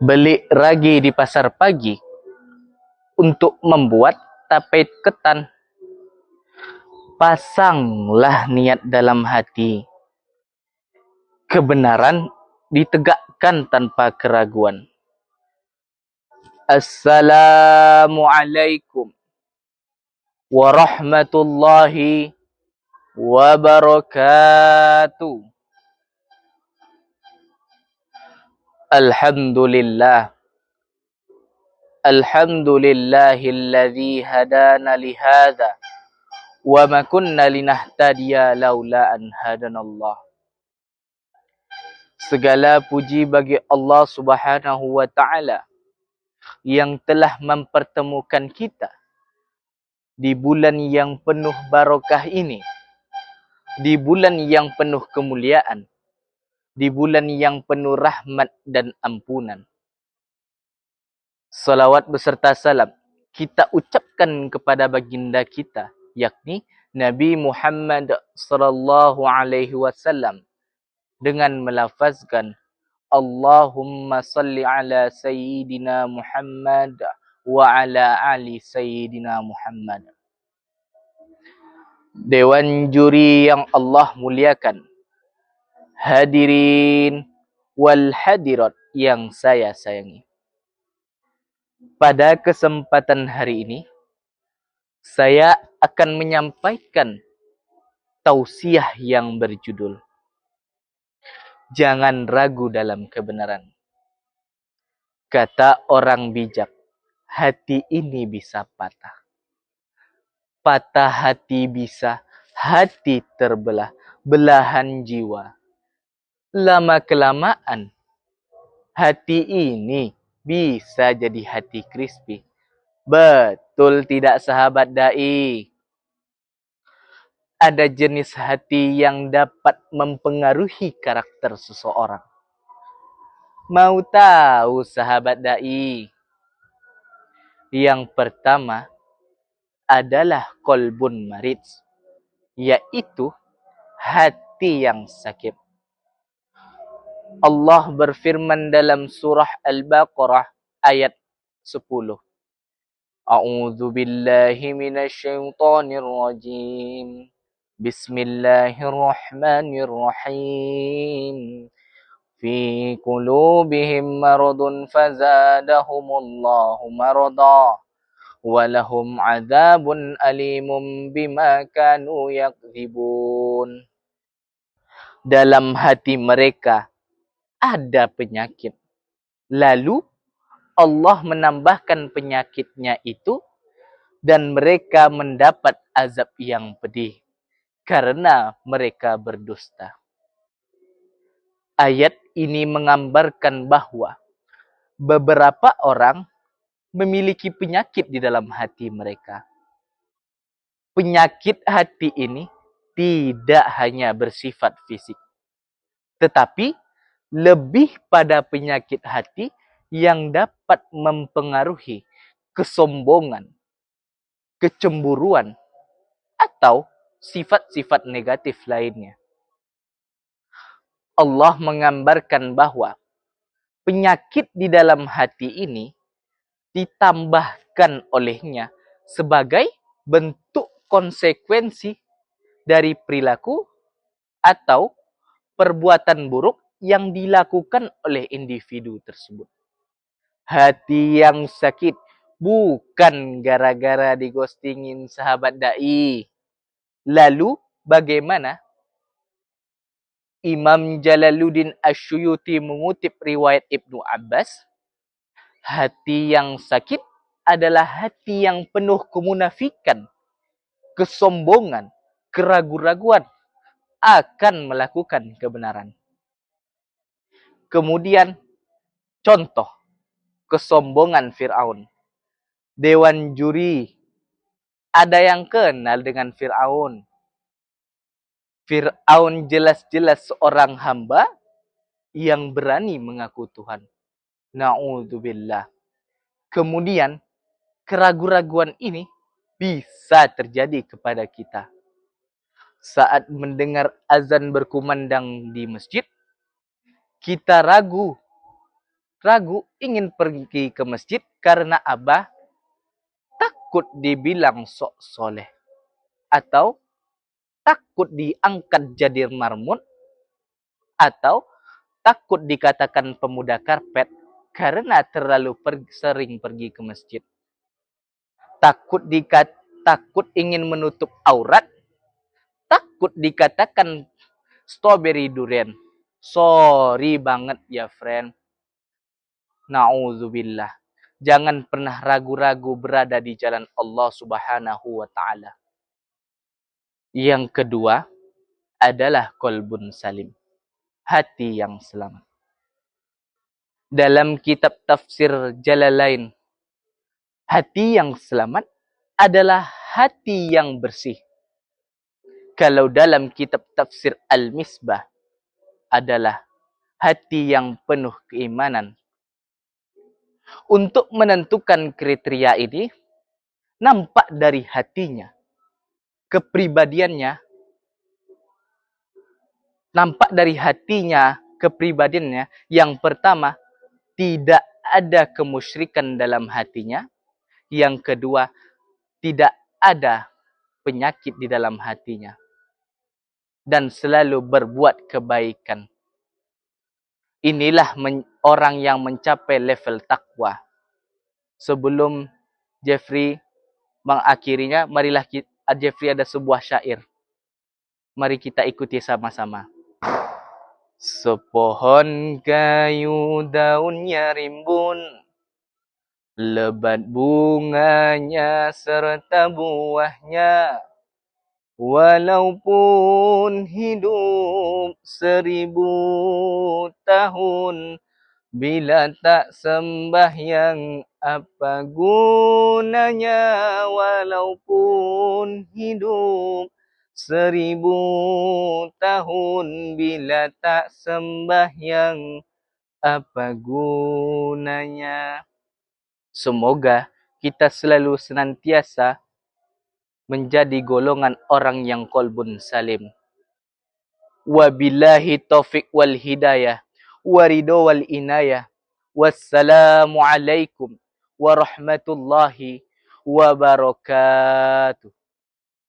Beli ragi di pasar pagi untuk membuat tape ketan. Pasanglah niat dalam hati. Kebenaran ditegakkan tanpa keraguan. Assalamualaikum warahmatullahi wabarakatuh. Alhamdulillah. Alhamdulillahilladzi hadana lihadza wa ma kunna linahtadiya laula an hadanallah. Segala puji bagi Allah Subhanahu wa taala yang telah mempertemukan kita di bulan yang penuh barokah ini, di bulan yang penuh kemuliaan, di bulan yang penuh rahmat dan ampunan. Salawat beserta salam kita ucapkan kepada baginda kita, yakni Nabi Muhammad sallallahu alaihi wasallam dengan melafazkan Allahumma salli ala sayyidina Muhammad wa ala ali sayyidina Muhammad. Dewan juri yang Allah muliakan, hadirin wal hadirat yang saya sayangi. Pada kesempatan hari ini, saya akan menyampaikan tausiah yang berjudul Jangan ragu dalam kebenaran. Kata orang bijak, hati ini bisa patah. Patah hati bisa, hati terbelah, belahan jiwa. Lama-kelamaan, hati ini bisa jadi hati crispy. Betul tidak sahabat dai? Ada jenis hati yang dapat mempengaruhi karakter seseorang. Mau tahu sahabat dai? Yang pertama adalah kolbun marid, yaitu hati yang sakit. Allah berfirman dalam surah Al-Baqarah ayat 10. A'udzu billahi minasyaitonir rajim. Bismillahirrahmanirrahim. Fi qulubihim maradun fazadahumullahu marada walahum adzabun alimum bima kanu yakdzibun. Dalam hati mereka ada penyakit. Lalu Allah menambahkan penyakitnya itu dan mereka mendapat azab yang pedih karena mereka berdusta. Ayat ini menggambarkan bahwa beberapa orang memiliki penyakit di dalam hati mereka. Penyakit hati ini tidak hanya bersifat fisik, tetapi lebih pada penyakit hati yang dapat mempengaruhi kesombongan, kecemburuan, atau sifat-sifat negatif lainnya. Allah menggambarkan bahwa penyakit di dalam hati ini ditambahkan olehnya sebagai bentuk konsekuensi dari perilaku atau perbuatan buruk yang dilakukan oleh individu tersebut. Hati yang sakit bukan gara-gara digostingin sahabat dai. Lalu bagaimana? Imam Jalaluddin Asyuyuti mengutip riwayat Ibnu Abbas, hati yang sakit adalah hati yang penuh kemunafikan, kesombongan, keraguan-raguan akan melakukan kebenaran. Kemudian contoh kesombongan Fir'aun. Dewan juri, ada yang kenal dengan Fir'aun. Fir'aun jelas-jelas seorang hamba yang berani mengaku Tuhan. Na'udzubillah. Kemudian keraguan-raguan ini bisa terjadi kepada kita. Saat mendengar azan berkumandang di masjid, kita ragu ragu ingin pergi ke masjid karena abah takut dibilang sok soleh. Atau takut diangkat jadi marmut. Atau takut dikatakan pemuda karpet karena terlalu sering pergi ke masjid. Takut ingin menutup aurat. Takut dikatakan strawberry durian. Sorry banget ya friend. Na'udzubillah. Jangan pernah ragu-ragu berada di jalan Allah Subhanahu wa ta'ala. Yang kedua adalah qalbun salim. Hati yang selamat. Dalam kitab tafsir Jalalain, hati yang selamat adalah hati yang bersih. Kalau dalam kitab tafsir Al-Misbah adalah hati yang penuh keimanan. Untuk menentukan kriteria ini, nampak dari hatinya, kepribadiannya, nampak dari hatinya, kepribadiannya. Yang pertama, tidak ada kemusyrikan dalam hatinya. Yang kedua, tidak ada penyakit di dalam hatinya. Dan selalu berbuat kebaikan. Inilah orang yang mencapai level takwa. Sebelum Jeffrey mengakhirinya, marilah Jeffrey ada sebuah syair. Mari kita ikuti sama-sama. Sepohon kayu daunnya rimbun, lebat bunganya serta buahnya. Walaupun hidup 1000 tahun, bila tak sembahyang apa gunanya. Walaupun hidup 1000 tahun, bila tak sembahyang apa gunanya. Semoga kita selalu senantiasa menjadi golongan orang yang qalbun salim. Wabillahi taufiq wal hidayah, warido wal inayah. Wassalamualaikum warahmatullahi wabarakatuh.